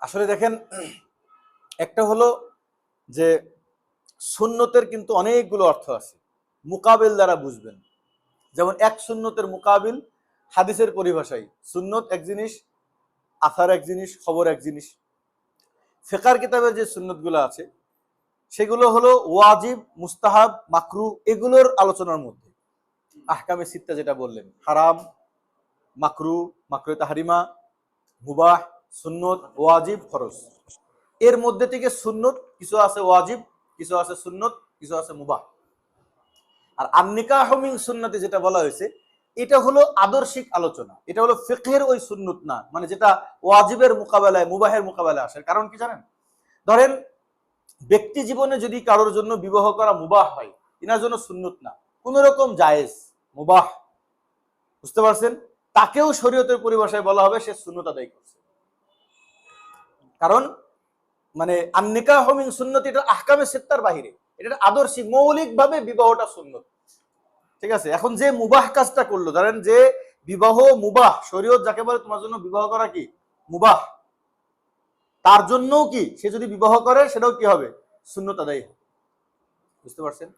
আসলে দেখেন, একটা হলো যে সুন্নতের কিন্তু অনেকগুলো অর্থ আছে, মুকাবিল দ্বারা বুঝবেন। যেমন এক সুন্নতের মুকাবিল হাদিসের পরিভাষায় সুন্নত এক জিনিস, আসার এক জিনিস, খবর এক জিনিস। ফিকহের কিতাবের যে সুন্নতগুলো আছে সেগুলো হলো ওয়াজিব, মুস্তাহাব, মাকরু, এগুলোর আলোচনার মধ্যে। আহকামে সিত্তা যেটা বললেন, হারাম, মাকরু, মাকরু তাহরিমা, মুবাহ, সুন্নত, ওয়াজিব, ফরজ, এর মধ্যে থেকে সুন্নত কিছু আছে ওয়াজিব, কিছু আছে সুন্নত, কিছু আছে মুবাহ। আর আন-নিকাহু মিন সুন্নতি যেটা বলা হয়েছে, এটা হলো আদর্শিক আলোচনা, এটা হলো ফিকহের ওই সুন্নত না, মানে যেটা ওয়াজিবের মোকাবেলায়, মুবাহের মোকাবেলায় আসে। কারণ কি জানেন, ধরেন ব্যক্তি জীবনে যদি কারোর জন্য বিবাহ করা মুবাহ হয়, এনার জন্য সুন্নত না, কোন রকম জায়েজ, মুবাহ, বুঝতে পারছেন, তাকেও শরীয়তের পরিভাষায় বলা হবে সে সুন্নত আদায় করছে। কারণ মানে আন-নিকাহু মিন সুন্নতি এটা আহকামে সিত্তার বাহিরে, এটা আদর্শিক, মৌলিকভাবে বিবাহটা সুন্নত। ঠিক আছে, এখন যে মুবাহ কাজটা করলো, ধরেন যে বিবাহ মুবাহ, শরীয়ত যাকে বলে তোমার জন্য বিবাহ করা কি মুবাহ, তার জন্যও কি সে যদি বিবাহ করে সেটাও কি হবে, সুন্নত আদায় হবে। বুঝতে পারছেন?